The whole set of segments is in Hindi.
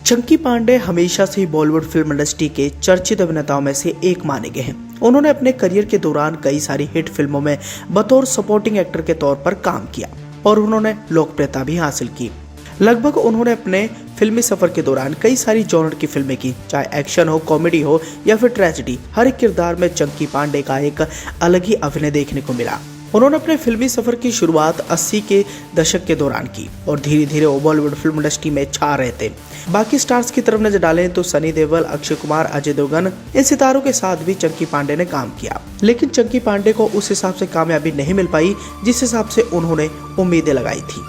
चंकी पांडे हमेशा से ही बॉलीवुड फिल्म इंडस्ट्री के चर्चित अभिनेताओं में से एक माने गए हैं। उन्होंने अपने करियर के दौरान कई सारी हिट फिल्मों में बतौर सपोर्टिंग एक्टर के तौर पर काम किया और उन्होंने लोकप्रियता भी हासिल की। लगभग उन्होंने अपने फिल्मी सफर के दौरान कई सारी जॉनर की फिल्में की, चाहे एक्शन हो, कॉमेडी हो या फिर ट्रेजेडी। हर एक किरदार में चंकी पांडे का एक अलग ही अभिनय देखने को मिला। उन्होंने अपने फिल्मी सफर की शुरुआत 80 के दशक के दौरान की और धीरे धीरे वो बॉलीवुड फिल्म इंडस्ट्री में छा रहे थे। बाकी स्टार्स की तरफ नजर डालें तो सनी देओल, अक्षय कुमार, अजय देवगन, इन सितारों के साथ भी चंकी पांडे ने काम किया, लेकिन चंकी पांडे को उस हिसाब से कामयाबी नहीं मिल पाई जिस हिसाब से उन्होंने उम्मीदें लगाई थी।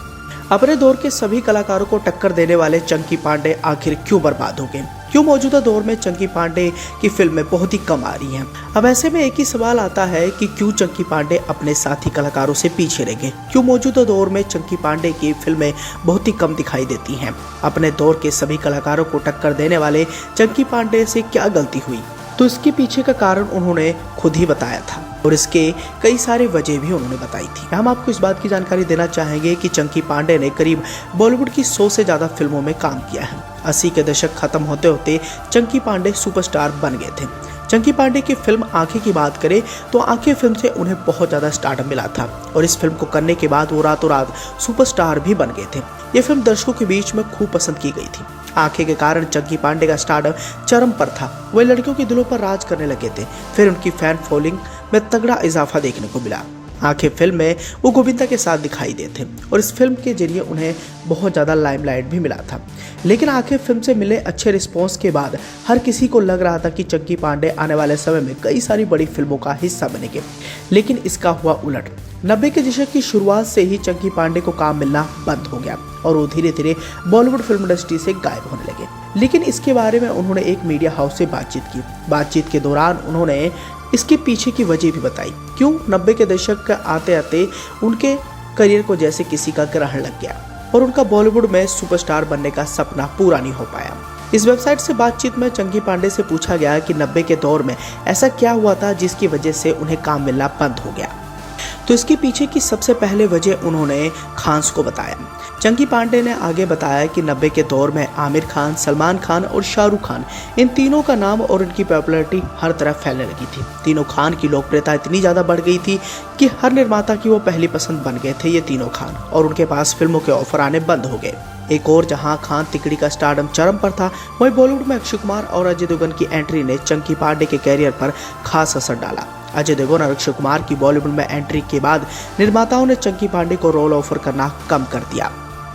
अपने दौर के सभी कलाकारों को टक्कर देने वाले चंकी पांडे आखिर क्यों बर्बाद हो गए? क्यों मौजूदा दौर में चंकी पांडे की फिल्में बहुत ही कम आ रही हैं? अब ऐसे में एक ही सवाल आता है कि क्यों चंकी पांडे अपने साथी कलाकारों से पीछे रह गए? क्यों मौजूदा दौर में चंकी पांडे की फिल्में बहुत ही कम दिखाई देती हैं? अपने दौर के सभी कलाकारों को टक्कर देने वाले चंकी पांडे से क्या गलती हुई? तो इसके पीछे का कारण उन्होंने खुद ही बताया था और इसके कई सारे वजह भी उन्होंने बताई थी। हम आपको इस बात की जानकारी देना चाहेंगे कि चंकी पांडे ने करीब बॉलीवुड की 100 से ज्यादा फिल्मों में काम किया है। 80 के दशक खत्म होते होते चंकी पांडे सुपरस्टार बन गए थे। चंकी पांडे की फिल्म आंखें की बात करें तो आंखें फिल्म से उन्हें बहुत ज्यादा स्टारडम मिला था और इस फिल्म को करने के बाद वो रातों रात सुपरस्टार भी बन गए थे। ये फिल्म दर्शकों के बीच में खूब पसंद की गई थी। आंखें के कारण चंकी पांडे का स्टारडम चरम पर था। वे लड़कियों के दिलों पर राज करने लगे थे। फिर उनकी फैन फॉलोइंग में तगड़ा इजाफा देखने को मिला। आंखें फिल्म में वो गोविंदा के साथ दिखाई देते और इस फिल्म के जरिए उन्हें बहुत ज़्यादा लाइमलाइट भी मिला था। लेकिन आंखें फिल्म से मिले अच्छे रिस्पॉन्स के बाद हर किसी को लग रहा था कि चंकी पांडे आने वाले समय में कई सारी बड़ी फिल्मों का हिस्सा बनेंगे, लेकिन इसका हुआ उलट। 90 के दशक की शुरुआत से ही चंकी पांडे को काम मिलना बंद हो गया और वो धीरे धीरे बॉलीवुड फिल्म इंडस्ट्री से गायब होने लगे। लेकिन इसके बारे में उन्होंने एक मीडिया हाउस से बातचीत की। बातचीत के दौरान उन्होंने इसके पीछे की वजह भी बताई, क्यों 90 के दशक आते आते उनके करियर को जैसे किसी का ग्रहण लग गया और उनका बॉलीवुड में सुपरस्टार बनने का सपना पूरा नहीं हो पाया। इस वेबसाइट से बातचीत में चंकी पांडे से पूछा गया कि 90 के दौर में ऐसा क्या हुआ था जिसकी वजह से उन्हें काम मिलना बंद हो गया। तो इसके पीछे की सबसे पहले वजह उन्होंने खान्स को बताया। चंकी पांडे ने आगे बताया कि 90 के दौर में आमिर खान, सलमान खान और शाहरुख खान, इन तीनों का नाम और इनकी पॉपुलैरिटी हर तरफ फैलने लगी थी। तीनों खान की लोकप्रियता इतनी ज़्यादा बढ़ गई थी कि हर निर्माता की वो पहली पसंद बन गए थे ये तीनों खान, और उनके पास फिल्मों के ऑफर आने बंद हो गए। एक और जहां खान तिकड़ी का स्टारडम चरम पर था, वहीं बॉलीवुड में अक्षय कुमार और अजय देवगन की एंट्री ने चंकी पांडे के कैरियर पर खास असर डाला। अजय देवगन और अक्षय कुमार की बॉलीवुड में एंट्री के बाद निर्माताओं ने चंकी पांडे को रोल ऑफर करना कम कर दिया।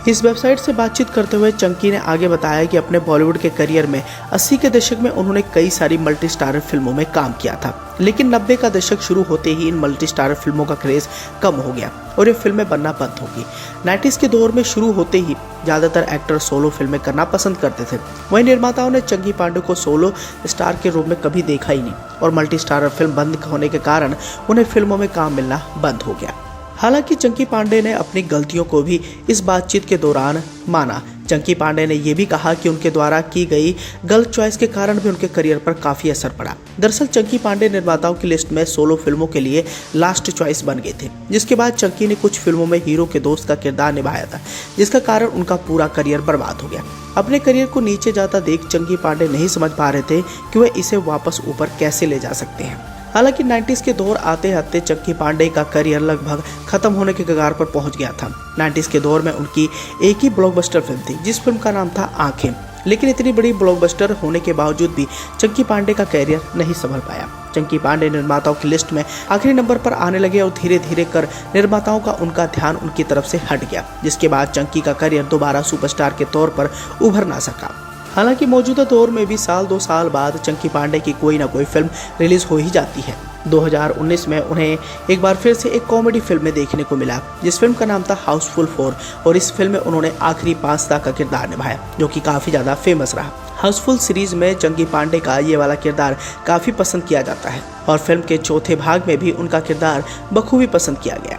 इस वेबसाइट से बातचीत करते हुए चंकी ने आगे बताया कि अपने बॉलीवुड के करियर में 80 के दशक में उन्होंने कई सारी मल्टी स्टारर फिल्मों में काम किया था, लेकिन 90 का दशक शुरू होते ही इन मल्टी स्टारर फिल्मों का क्रेज कम हो गया और ये फिल्में बनना बंद हो गई। 90s के दौर में शुरू होते ही ज्यादातर एक्टर सोलो फिल्में करना पसंद करते थे। वहीं निर्माताओं ने चंकी पांडे को सोलो स्टार के रूप में कभी देखा ही नहीं और मल्टी स्टारर फिल्म बंद होने के कारण उन्हें फिल्मों में काम मिलना बंद हो गया। हालांकि चंकी पांडे ने अपनी गलतियों को भी इस बातचीत के दौरान माना। चंकी पांडे ने यह भी कहा कि उनके द्वारा की गई गलत चॉइस के कारण भी उनके करियर पर काफी असर पड़ा। दरअसल चंकी पांडे निर्माताओं की लिस्ट में सोलो फिल्मों के लिए लास्ट चॉइस बन गए थे, जिसके बाद चंकी ने कुछ फिल्मों में हीरो के दोस्त का किरदार निभाया था, जिसका कारण उनका पूरा करियर बर्बाद हो गया। अपने करियर को नीचे जाता देख चंकी पांडे नहीं समझ पा रहे थे कि वे इसे वापस ऊपर कैसे ले जा सकते हैं। हालांकि 90s के दौर आते आते चंकी पांडे का करियर लगभग खत्म होने के कगार पर पहुंच गया था। 90s के दौर में उनकी एक ही ब्लॉकबस्टर फिल्म थी, जिस फिल्म का नाम था आंखें, लेकिन इतनी बड़ी ब्लॉकबस्टर होने के बावजूद भी चंकी पांडे का करियर नहीं संभल पाया। चंकी पांडे निर्माताओं की लिस्ट में आखिरी नंबर पर आने लगे और धीरे धीरे कर निर्माताओं का उनका ध्यान उनकी तरफ से हट गया, जिसके बाद चंकी का करियर दोबारा सुपरस्टार के तौर पर उभर ना सका। हालांकि मौजूदा दौर में भी साल 2 साल बाद चंकी पांडे की कोई ना कोई फिल्म रिलीज हो ही जाती है। 2019 में उन्हें एक बार फिर से एक कॉमेडी फिल्म में देखने को मिला, जिस फिल्म का नाम था हाउसफुल 4, और इस फिल्म में उन्होंने आखिरी पास्ता का किरदार निभाया, जो कि काफी ज्यादा फेमस रहा। हाउसफुल सीरीज में चंकी पांडे का ये वाला किरदार काफी पसंद किया जाता है और फिल्म के चौथे भाग में भी उनका किरदार बखूबी पसंद किया गया।